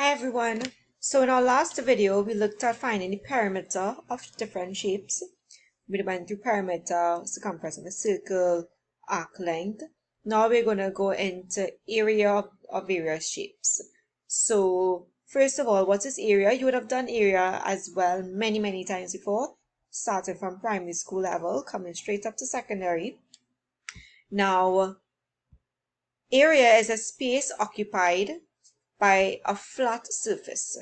Hi everyone. So in our last video, we looked at finding the perimeter of different shapes. We went through perimeter, circumference of a circle, arc length. Now we're going to go into area of various shapes. So first of all, what is area? You would have done area as well many times before, starting from primary school level, coming straight up to secondary. Now, area is a space occupied by a flat surface.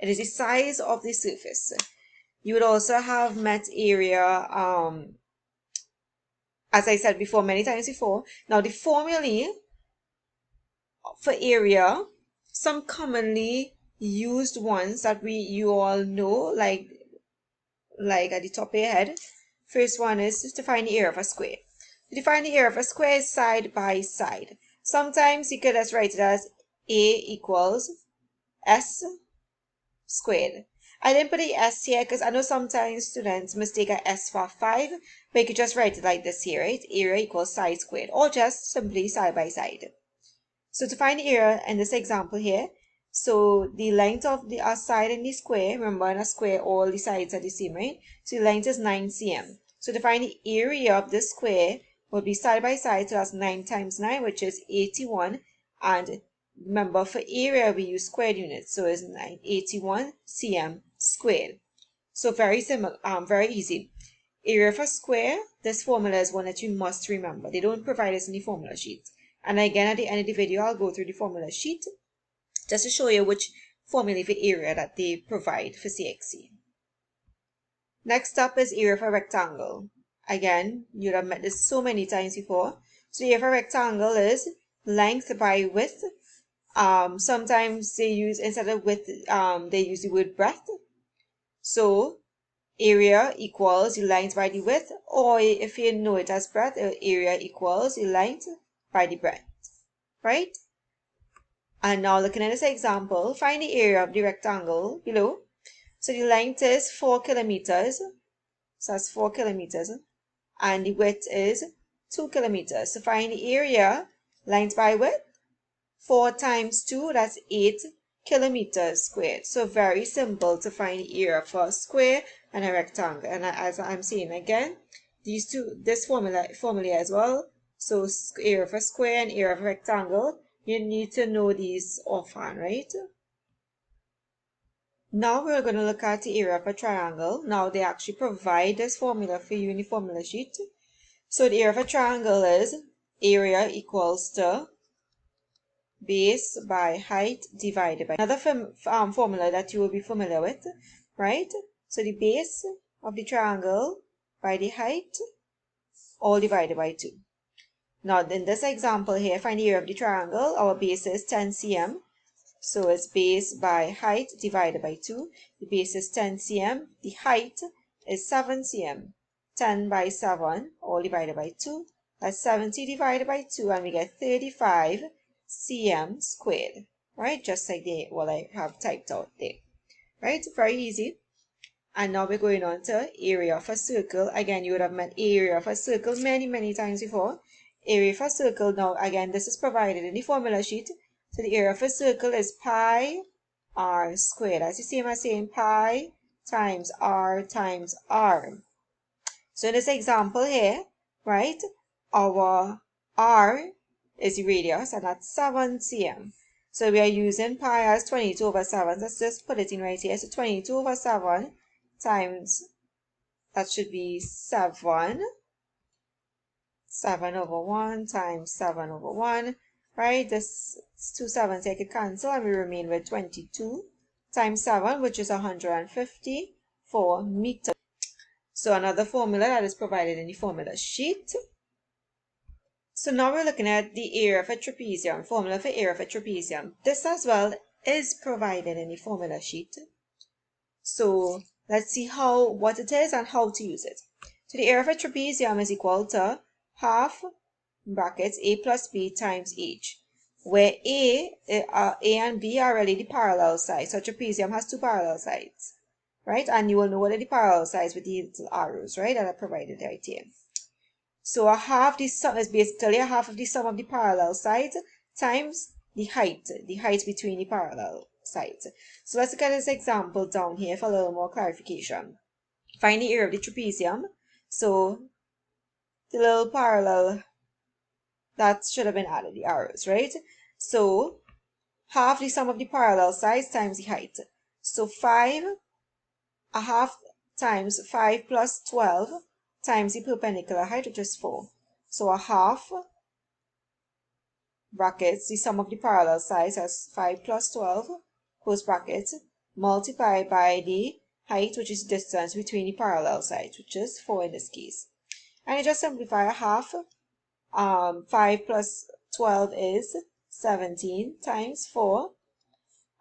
It is the size of the surface. You would also have met area, as I said before, many times before. Now the formulae for area, some commonly used ones that you all know, like at the top of your head. First one is to find the area of a square. To define the area of a square is side by side. Sometimes you could just write it as A equals S squared. I didn't put the S here because I know sometimes students mistake a S for 5, but you could just write it like this here, right? Area equals side squared, or just simply side by side. So to find the area in this example here, so the length of the side in the square, remember in a square all the sides are the same, right? So the length is 9 cm. So to find the area of this square will be side by side, so that's 9 times 9, which is 81, and remember, for area, we use squared units, so it's 981 cm squared. So very similar, very easy. Area of a square, this formula is one that you must remember. They don't provide us in the formula sheet. And again, at the end of the video, I'll go through the formula sheet just to show you which formula for area that they provide for CXC. Next up is area of a rectangle. Again, you'd have met this so many times before. So the area of a rectangle is length by width. Sometimes they use, instead of width, they use the word breadth. So area equals the length by the width, or if you know it as breadth, area equals the length by the breadth, right? And now looking at this example, find the area of the rectangle below. So the length is 4 kilometers, so that's 4 kilometers, and the width is 2 kilometers. So find the area, length by width. 4 times 2, that's 8 kilometers squared. So very simple to find the area for a square and a rectangle. And as I'm saying again, this formula as well. So area of a square and area of a rectangle, you need to know these offhand, right? Now we're going to look at the area of a triangle. Now they actually provide this formula for you in the formula sheet. So the area of a triangle is area equals to base by height divided by another formula that you will be familiar with, right? So the base of the triangle by the height, all divided by 2. Now in this example here, find the area of the triangle. Our base is 10 cm. So it's base by height divided by 2. The base is 10 cm. The height is 7 cm. 10 by 7, all divided by 2. That's 70 divided by 2, and we get 35 cm squared, right? Just like what I have typed out there, right? Very easy. And now we're going on to area of a circle. Again, you would have met area of a circle many times before. Area of a circle, now again, this is provided in the formula sheet. So the area of a circle is pi r squared. That's the same as saying pi times r. So in this example here, right, our r is the radius, and that's 7 cm. So we are using pi as 22 over 7. Let's just put it in right here. So 22 over 7 times, that should be 7 over 1 times 7 over 1, right? This 2 7s I could cancel, and we remain with 22 times 7, which is 154 meters. So another formula that is provided in the formula sheet. So now we're looking at the area of a trapezium, formula for area of a trapezium. This as well is provided in the formula sheet. So let's see what it is and how to use it. So the area of a trapezium is equal to half brackets a plus b times h, where a and b are really the parallel sides. So a trapezium has 2 parallel sides, right? And you will know what are the parallel sides with the little arrows, right, that are provided right here. So a half the sum is basically a half of the sum of the parallel sides times the height between the parallel sides. So let's look at this example down here for a little more clarification. Find the area of the trapezium. So the little parallel that should have been added, the arrows, right? So half the sum of the parallel sides times the height. So 5, a half times 5 plus 12 times the perpendicular height, which is 4. So a half brackets, the sum of the parallel sides as 5 plus 12, close brackets, multiplied by the height, which is distance between the parallel sides, which is 4 in this case. And you just simplify a half. 5 plus 12 is 17 times 4.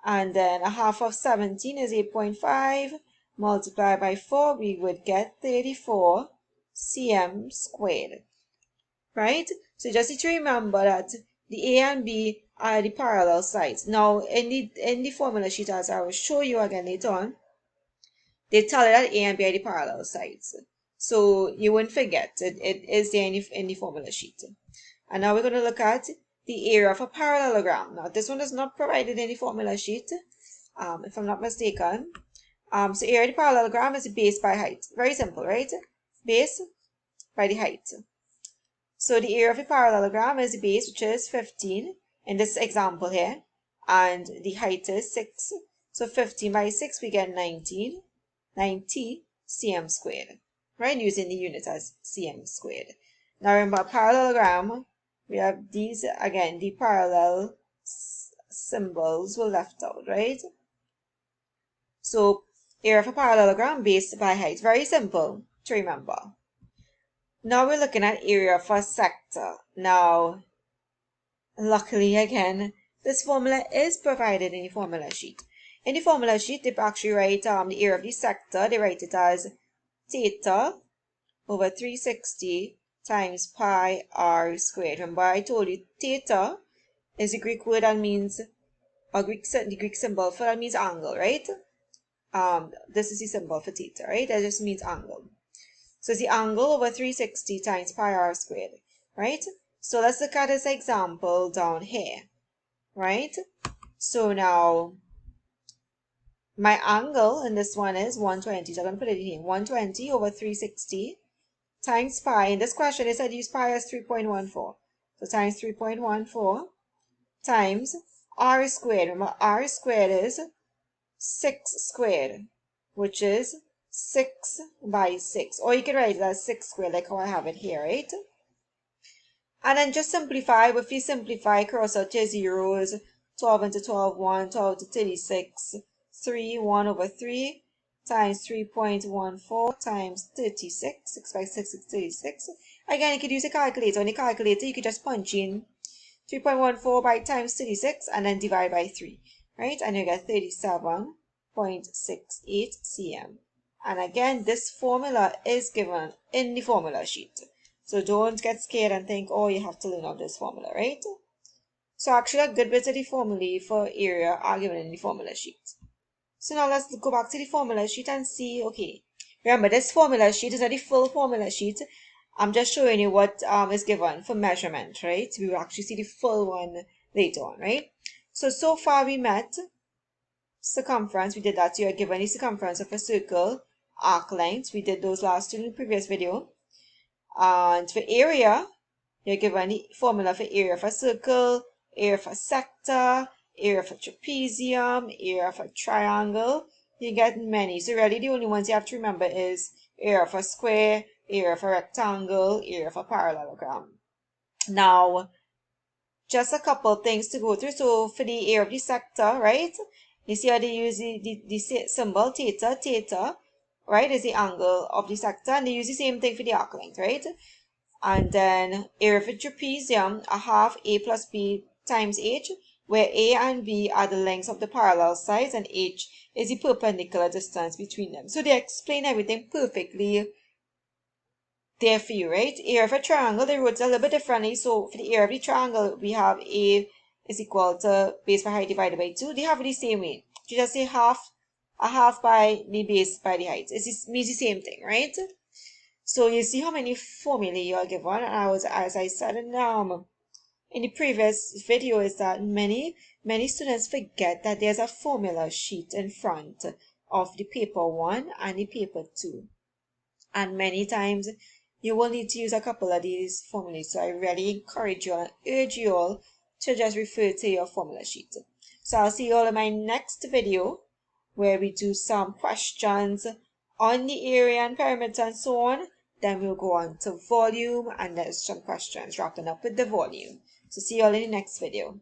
And then a half of 17 is 8.5. Multiplied by 4, we would get 34 cm squared. Right? So just need to remember that the A and B are the parallel sides. Now, in the formula sheet, as I will show you again later on, they tell you that A and B are the parallel sides. So you won't forget, it is there in the formula sheet. And now we're going to look at the area of a parallelogram. Now, this one is not provided in the formula sheet, if I'm not mistaken. So area of the parallelogram is base by height. Very simple, right? Base by the height. So the area of a parallelogram is the base, which is 15 in this example here, and the height is 6. So 15 by 6, we get 90 cm squared, right? Using the unit as cm squared. Now remember, parallelogram, we have these, again, the parallel symbols were left out, right? So area of a parallelogram, base by height. Very simple to remember. Now we're looking at area for a sector. Now, luckily again, this formula is provided in the formula sheet. In the formula sheet, they actually write the area of the sector, they write it as theta over 360 times pi r squared. Remember I told you theta is a Greek word that means, the Greek symbol for that means angle, right? This is the symbol for theta, right? That just means angle. So it's the angle over 360 times pi r squared, right? So let's look at this example down here, right? So now, my angle in this one is 120. So I'm going to put it in here. 120 over 360 times pi. In this question, it said use pi as 3.14. So times 3.14 times r squared. Remember, r squared is 6 squared, which is 6 by 6. Or you can write it as 6 squared, like how I have it here, right? And then just simplify. If you simplify, cross out your zeros. 12 into 12, 1. 12 to 36, 3. 1 over 3 times 3.14 times 36. 6 by 6 is 36. Again, you could use a calculator. On the calculator, you could just punch in 3.14 by times 36 and then divide by 3. Right? And you get 37.68 cm. And again, this formula is given in the formula sheet. So don't get scared and think, oh, you have to learn out this formula, right? So actually, a good bit of the formulae for area are given in the formula sheet. So now let's go back to the formula sheet and see, okay, remember this formula sheet is not the full formula sheet. I'm just showing you what is given for measurement, right? We will actually see the full one later on, right? So far we met circumference. We did that. So you're given the circumference of a circle, arc length. We did those last two in the previous video. And for area, you're given the formula for area for circle, area for sector, area for trapezium, area for triangle. You get many. So really the only ones you have to remember is area for square, area for rectangle, area for parallelogram. Now, just a couple things to go through. So for the area of the sector, right? You see how they use the symbol theta. Theta, right, is the angle of the sector. And they use the same thing for the arc length, right? And then area for trapezium, a half a plus b times h, where a and b are the lengths of the parallel sides and h is the perpendicular distance between them. So they explain everything perfectly there for you, right? Area for triangle, they wrote it a little bit differently. So for the area of the triangle, we have a is equal to base by height divided by 2. They have it the same way. You just say a half by the base by the height. It means the same thing, right? So you see how many formulae you are given. And as I said in in the previous video is that many students forget that there's a formula sheet in front of the paper 1 and the paper 2. And many times you will need to use a couple of these formulas. So I really encourage you and urge you all to just refer to your formula sheet. So I'll see you all in my next video where we do some questions on the area and perimeter and so on. Then we'll go on to volume and there's some questions wrapping up with the volume. So see you all in the next video.